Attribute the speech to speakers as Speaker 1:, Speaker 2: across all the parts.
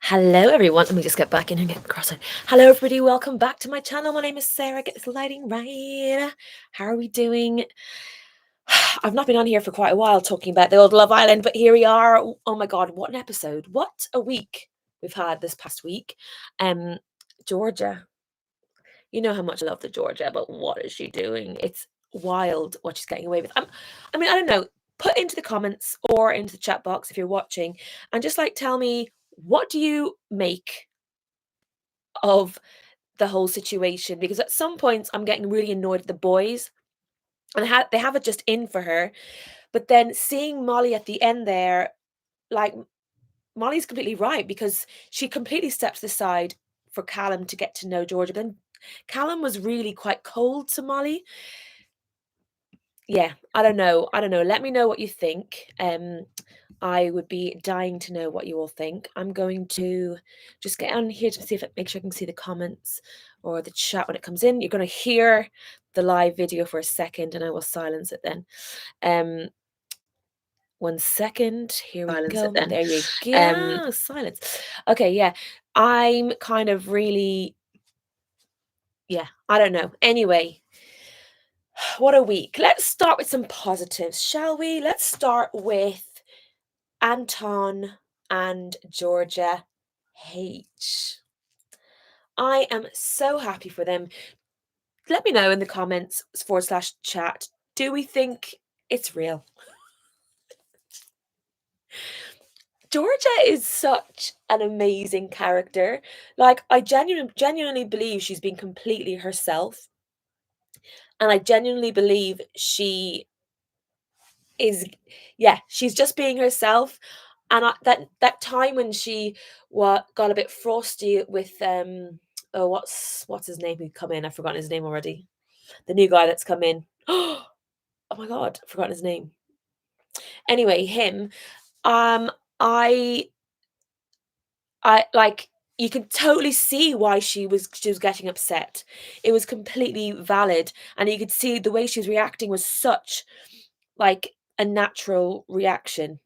Speaker 1: Hello everyone, let me just get back in and get cross-eyed. Hello everybody, welcome back to my channel. My name is Sarah. Get this lighting right. How are we doing? I've not been on here for quite a while talking about the old Love Island, but here we are. Oh my god, what an episode. What a week we've had this past week. Georgia. You know how much I love the Georgia, but what is she doing? It's wild what she's getting away with. I mean, I don't know. Put into the comments or into the chat box if you're watching and just like tell me, what do you make of the whole situation? Because at some points I'm getting really annoyed at the boys and they have it just in for her. But then seeing Molly at the end there, like Molly's completely right because she completely steps aside for Callum to get to know Georgia. But then Callum was really quite cold to Molly. Yeah, I don't know. Let me know what you think. I would be dying to know what you all think. I'm going to just get on here to see if make sure I can see the comments or the chat when it comes in. You're going to hear the live video for a second and I will silence it then. 1 second. Here we go. There you go. Silence. Okay, yeah. I'm kind of really, yeah, I don't know. Anyway, what a week. Let's start with some positives, shall we? Let's start with Anton and Georgia H. I am so happy for them. Let me know in the comments /chat. Do we think it's real? Georgia is such an amazing character. Like, I genuinely believe she's been completely herself. And I genuinely believe she is, yeah, she's just being herself. And that time when she got a bit frosty with oh, what's his name who come in? I've forgotten his name already. The new guy that's come in. Oh my god, I've forgotten his name. Anyway, him. I like, you can totally see why she was getting upset. It was completely valid, and you could see the way she was reacting was such like a natural reaction.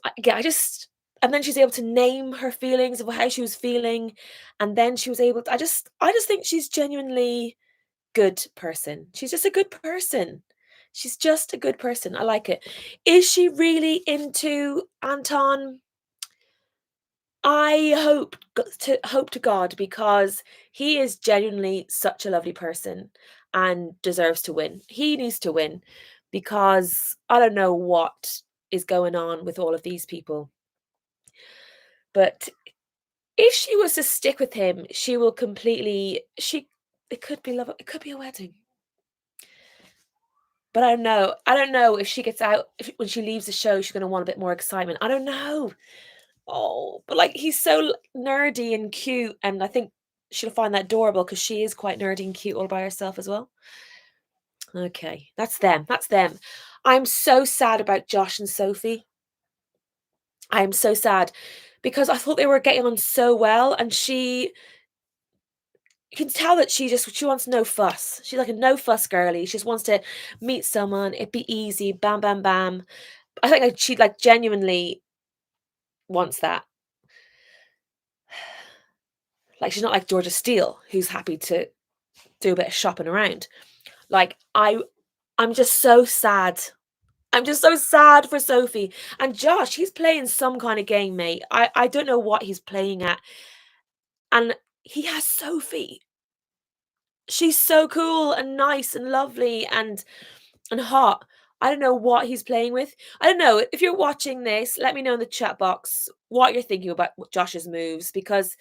Speaker 1: I just, and then she's able to name her feelings of how she was feeling, and then she was able to, I just think she's genuinely good person. She's just a good person. She's just a good person. I like it. Is she really into Anton? I hope to God, because he is genuinely such a lovely person and deserves to win. He needs to win because I don't know what is going on with all of these people. But if she was to stick with him, she will completely it could be love, it could be a wedding. But I don't know. I don't know if she gets out, if when she leaves the show, she's going to want a bit more excitement. I don't know. Oh, but like he's so nerdy and cute, and I think she'll find that adorable because she is quite nerdy and cute all by herself as well. Okay, that's them. That's them. I'm so sad about Josh and Sophie. I am so sad because I thought they were getting on so well, and you can tell that she wants no fuss. She's like a no fuss girly. She just wants to meet someone. It'd be easy. Bam, bam, bam. I think like she like genuinely wants that. Like she's not like Georgia Steele, who's happy to do a bit of shopping around. Like I'm just so sad. I'm just so sad for Sophie. And Josh, he's playing some kind of game, mate. I don't know what he's playing at. And he has Sophie. She's so cool and nice and lovely and hot. I don't know what he's playing with. I don't know. If you're watching this, let me know in the chat box what you're thinking about Josh's moves, because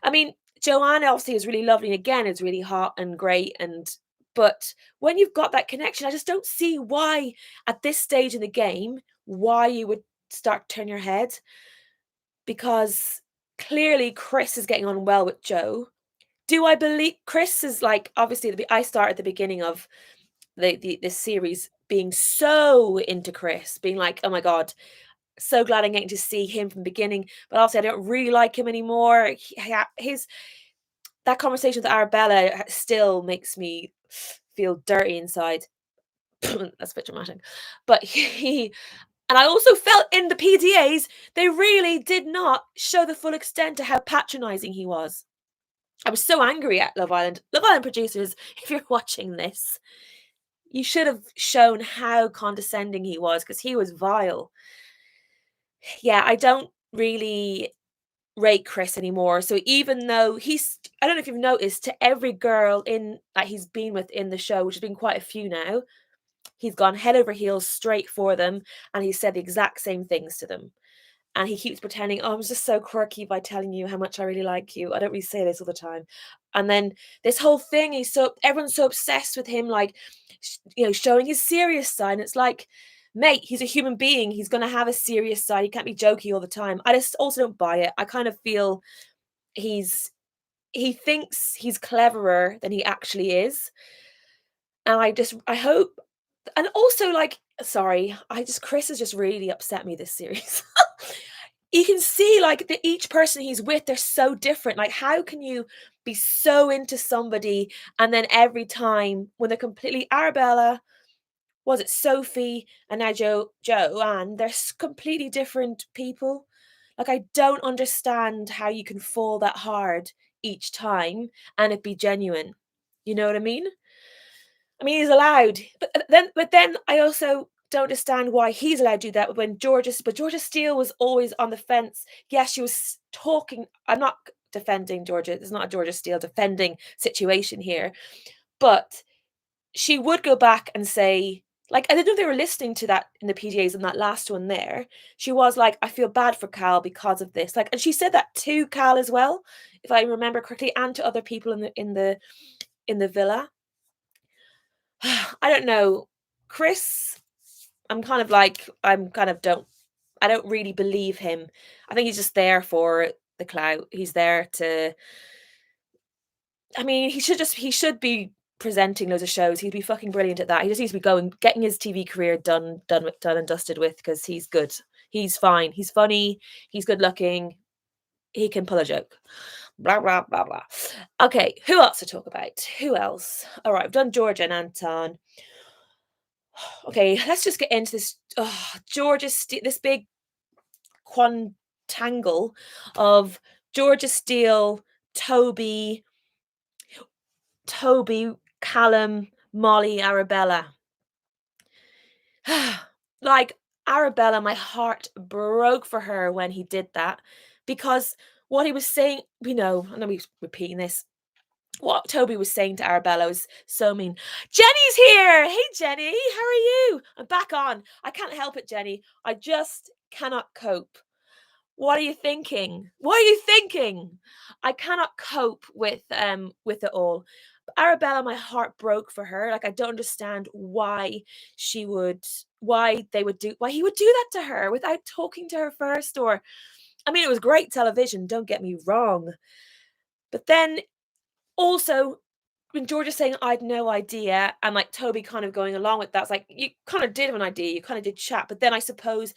Speaker 1: I mean, Joanna obviously is really lovely and again is really hot and great, but when you've got that connection, I just don't see why at this stage in the game why you would start to turn your head, because clearly Chris is getting on well with Joe. Do I believe Chris is like, obviously I start at the beginning of this series being so into Chris, being like, oh my god, so glad I'm getting to see him from the beginning. But obviously I don't really like him anymore. That conversation with Arabella still makes me feel dirty inside. That's a bit dramatic. But And I also felt in the PDAs, they really did not show the full extent to how patronizing he was. I was so angry at Love Island. Love Island producers, if you're watching this, you should have shown how condescending he was because he was vile. Yeah, I don't really rate Chris anymore. So even though I don't know if you've noticed, to every girl in that he's been with in the show, which has been quite a few now, he's gone head over heels straight for them, and he said the exact same things to them. And he keeps pretending, "Oh, I'm just so quirky by telling you how much I really like you. I don't really say this all the time." And then this whole thing, everyone's so obsessed with him, like, showing his serious side. And it's like, mate, he's a human being. He's gonna have a serious side. He can't be jokey all the time. I just also don't buy it. I kind of feel he's he thinks he's cleverer than he actually is. And I hope, and also, like, sorry, Chris has just really upset me this series. You can see, like, that each person he's with, they're so different. Like, how can you be so into somebody and then every time when they're completely Arabella, was it Sophie, and now Joanne, they're completely different people. Like, I don't understand how you can fall that hard each time and it be genuine. You know what I mean? I mean, he's allowed, but then I also don't understand why he's allowed to do that when Georgia Steele was always on the fence. Yes, she was talking. I'm not defending Georgia. It's not a Georgia Steele defending situation here, but she would go back and say, like, I didn't know if they were listening to that in the PDAs in that last one there. She was like, I feel bad for Cal because of this. Like, and she said that to Cal as well, if I remember correctly, and to other people in the villa. I don't know. Chris, I'm kind of don't I don't really believe him. I think he's just there for the clout. He's there to I mean, he should be presenting loads of shows. He'd be fucking brilliant at that. He just needs to be getting his TV career done and dusted with because he's good. He's fine. He's funny. He's good looking. He can pull a joke. Blah blah blah blah. Okay, who else to talk about? Who else? All right, I've done Georgia and Anton. Okay, let's just get into this. This big quantangle of Georgia Steele, Toby, Callum, Molly, Arabella. Like, Arabella, my heart broke for her when he did that because what he was saying, I know we're repeating this. What Toby was saying to Arabella was so mean. Jenny's here. Hey, Jenny, how are you? I'm back on. I can't help it, Jenny. I just cannot cope. What are you thinking? What are you thinking? I cannot cope with it all. But Arabella, my heart broke for her. Like, I don't understand why he would do that to her without talking to her first. Or, I mean, it was great television, don't get me wrong. But then also, when George is saying I'd no idea, and like Toby kind of going along with that, it's like you kind of did have an idea, you kind of did chat, but then I suppose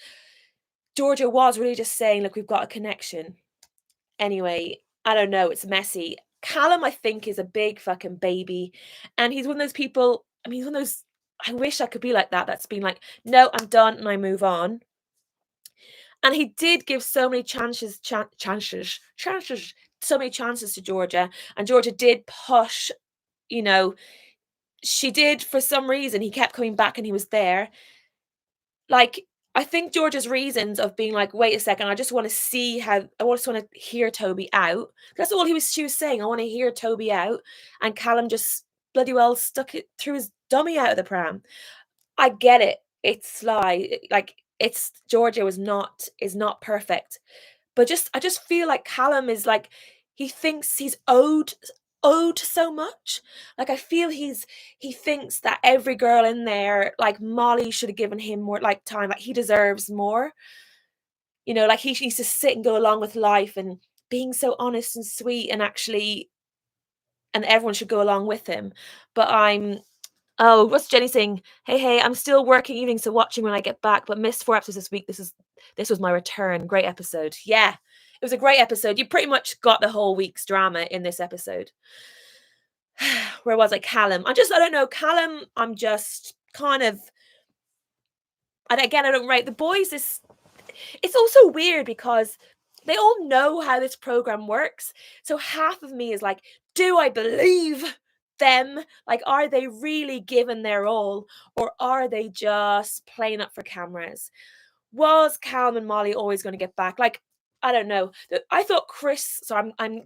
Speaker 1: Georgia was really just saying, look, we've got a connection. Anyway, I don't know, it's messy. Callum, I think, is a big fucking baby. And he's one of those people, I mean, he's one of those, I wish I could be like that. That's been like, no, I'm done and I move on. And he did give so many so many chances to Georgia. And Georgia did push, you know, she did for some reason. He kept coming back and he was there. Like, I think George's reasons of being like, wait a second, I just want to see how I just want to hear Toby out. That's all she was saying. I want to hear Toby out. And Callum just bloody well stuck it through his dummy out of the pram. I get it. It's sly. Like, it's Georgia is not perfect. But I just feel like Callum is like, he thinks he's owed so much. Like, I feel he thinks that every girl in there, like Molly, should have given him more like time. Like, he deserves more. Like, he needs to sit and go along with life and being so honest and sweet and everyone should go along with him. But oh, what's Jenny saying? Hey, I'm still working evenings, so watching when I get back, but missed 4 episodes this week. This was my return. Great episode. Yeah, it was a great episode. You pretty much got the whole week's drama in this episode. Where was I? Callum. I don't know. Callum, I'm just kind of And again, I don't rate the boys. It's also weird because they all know how this program works. So half of me is like, do I believe them? Like, are they really giving their all, or are they just playing up for cameras? Was Calum and Molly always going to get back? Like, I don't know. I thought Chris. So I'm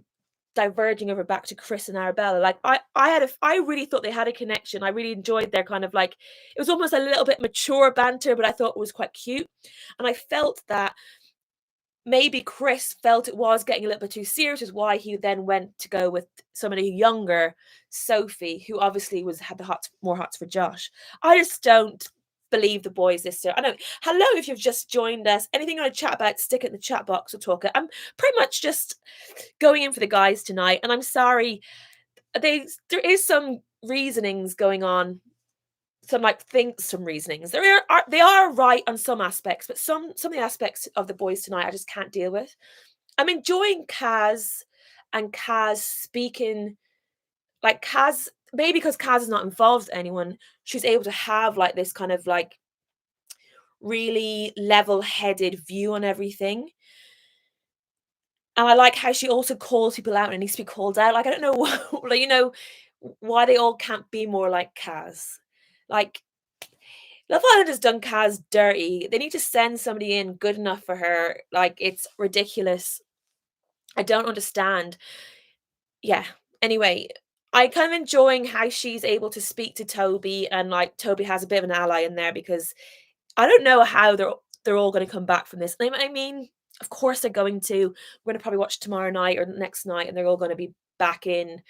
Speaker 1: diverging over back to Chris and Arabella. Like, I really thought they had a connection. I really enjoyed their kind of like, it was almost a little bit mature banter, but I thought it was quite cute. And I felt that maybe Chris felt it was getting a little bit too serious, is why he then went to go with somebody younger, Sophie, who obviously had the more hots for Josh. I just don't believe the boys this year. I know. Hello, if you've just joined us. Anything you want to chat about, stick it in the chat box or talk it. I'm pretty much just going in for the guys tonight, and I'm sorry. There is some reasonings going on, some reasonings. They are right on some aspects, but some of the aspects of the boys tonight I just can't deal with. I'm enjoying Kaz speaking, like Kaz, maybe because Kaz is not involved with anyone, she's able to have like this kind of like really level-headed view on everything. And I like how she also calls people out and needs to be called out. Like, I don't know like, why they all can't be more like Kaz. Like, Love Island has done Kaz dirty. They need to send somebody in good enough for her. Like, it's ridiculous. I don't understand. Yeah. Anyway, I kind of enjoying how she's able to speak to Toby, and like Toby has a bit of an ally in there, because I don't know how they're all going to come back from this. I mean, of course they're going to. We're going to probably watch tomorrow night or next night, and they're all going to be back in.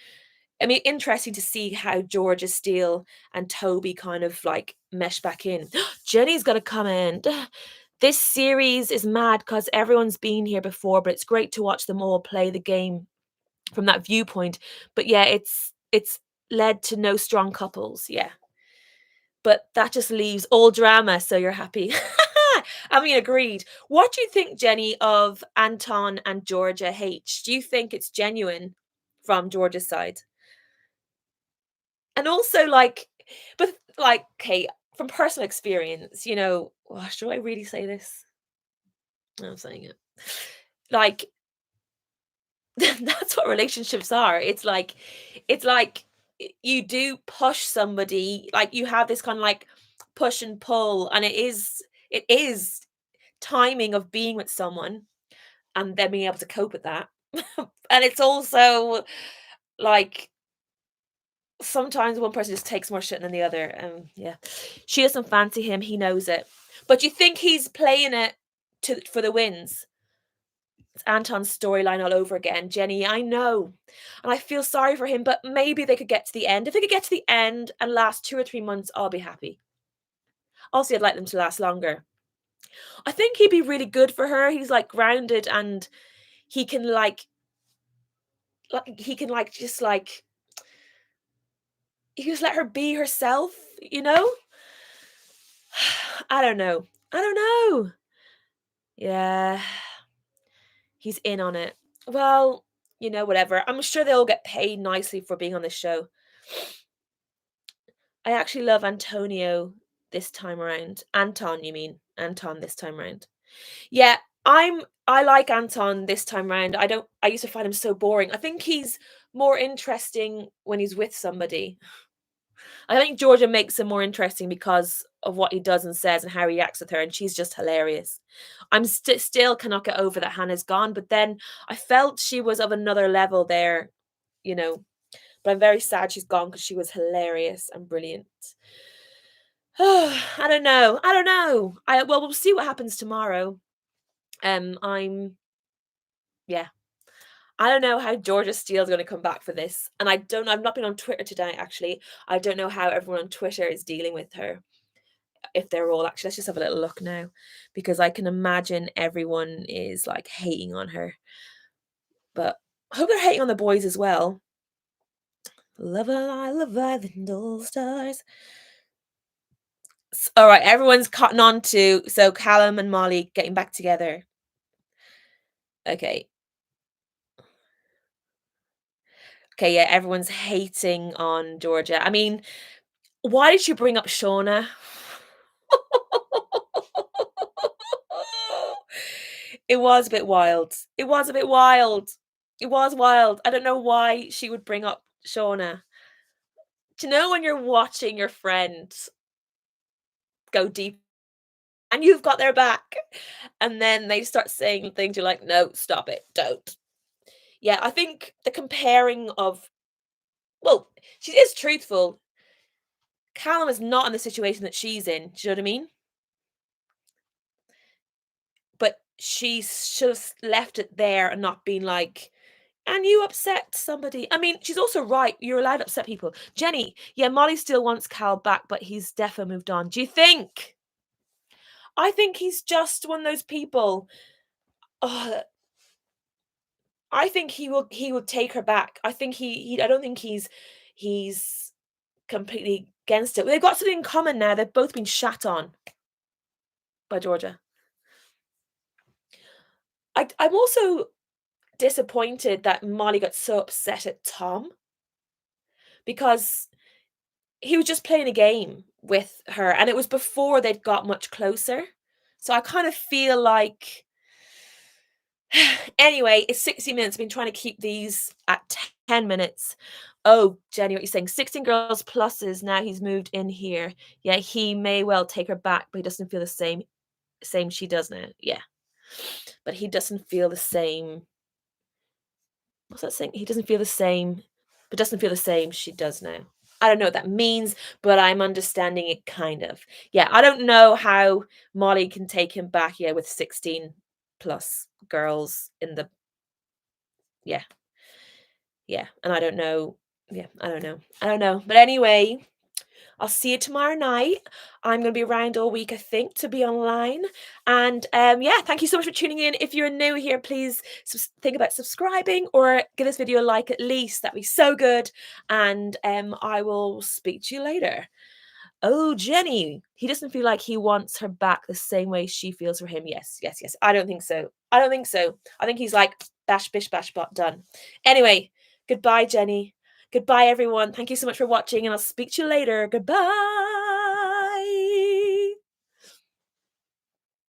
Speaker 1: I mean, interesting to see how Georgia Steele and Toby kind of like mesh back in. Jenny's got to come in. This series is mad because everyone's been here before, but it's great to watch them all play the game from that viewpoint. But yeah, it's led to no strong couples. Yeah. But that just leaves all drama, so you're happy. I mean, agreed. What do you think, Jenny, of Anton and Georgia H? Do you think it's genuine from Georgia's side? And also, like, but like, okay, from personal experience, should I really say this? I'm saying it. Like, that's what relationships are. It's like you do push somebody, like you have this kind of like push and pull, and it is timing of being with someone and then being able to cope with that. And it's also like sometimes one person just takes more shit than the other. Yeah. She doesn't fancy him, he knows it. But you think he's playing it for the wins? It's Anton's storyline all over again. Jenny, I know. And I feel sorry for him, but maybe they could get to the end. If they could get to the end and last 2 or 3 months, I'll be happy. Also, I'd like them to last longer. I think he'd be really good for her. He's like grounded, and he can he can like just like he just let her be herself, you know? I don't know. I don't know. Yeah. He's in on it. Well, whatever. I'm sure they'll get paid nicely for being on the show. I actually love Antonio this time around. Anton, you mean? Anton this time around. Yeah, I like Anton this time round. I used to find him so boring. I think he's more interesting when he's with somebody. I think Georgia makes him more interesting because of what he does and says and how he acts with her, and she's just hilarious. I'm still cannot get over that Hannah's gone, but then I felt she was of another level there, you know. But I'm very sad she's gone because she was hilarious and brilliant. I don't know. I don't know. Well, we'll see what happens tomorrow. I'm yeah. I don't know how Georgia Steele's going to come back for this, and I've not been on Twitter today. Actually, I don't know how everyone on Twitter is dealing with her. If they're all actually, let's just have a little look now, because I can imagine everyone is like hating on her. But I hope they're hating on the boys as well. Love the all stars. All right, everyone's cotton on to so Callum and Molly getting back together. Okay. Okay, yeah, everyone's hating on Georgia. I mean, why did you bring up Shauna? It was a bit wild. It was a bit wild. It was wild. I don't know why she would bring up Shauna. Do you know when you're watching your friend go deep and you've got their back, and then they start saying things, you're like, "No, stop it, don't." Yeah, I think the comparing of well, she is truthful. Callum is not in the situation that she's in. Do you know what I mean? But she should have left it there and not been like, "And you upset somebody." I mean, she's also right. You're allowed to upset people. Jenny, yeah, Molly still wants Cal back, but he's defo moved on. Do you think? I think he's just one of those people. Oh, I think he will take her back. I think I don't think he's completely against it. They've got something in common now. They've both been shat on by Georgia. I'm also disappointed that Molly got so upset at Tom because he was just playing a game with her and it was before they'd got much closer. So I kind of feel like anyway, it's 60 minutes. I've been trying to keep these at 10 minutes. Oh, Jenny, what you're saying? 16 girls pluses. Now he's moved in here. Yeah, he may well take her back, but he doesn't feel the same she does now. Yeah. But he doesn't feel the same. What's that saying? He doesn't feel the same, but doesn't feel the same she does now. I don't know what that means, but I'm understanding it kind of. Yeah, I don't know how Molly can take him back, yeah, with 16 plus girls in the yeah, yeah. And I don't know. Yeah, I don't know. I don't know. But anyway, I'll see you tomorrow night. I'm going to be around all week, I think, to be online. And yeah, thank you so much for tuning in. If you're new here, please think about subscribing or give this video a like at least. That'd be so good. And I will speak to you later. Oh, Jenny, he doesn't feel like he wants her back the same way she feels for him. Yes, yes, yes. I don't think so. I don't think so. I think he's like, bash, bish, bash, bot, done. Anyway, goodbye, Jenny. Goodbye, everyone. Thank you so much for watching, and I'll speak to you later. Goodbye.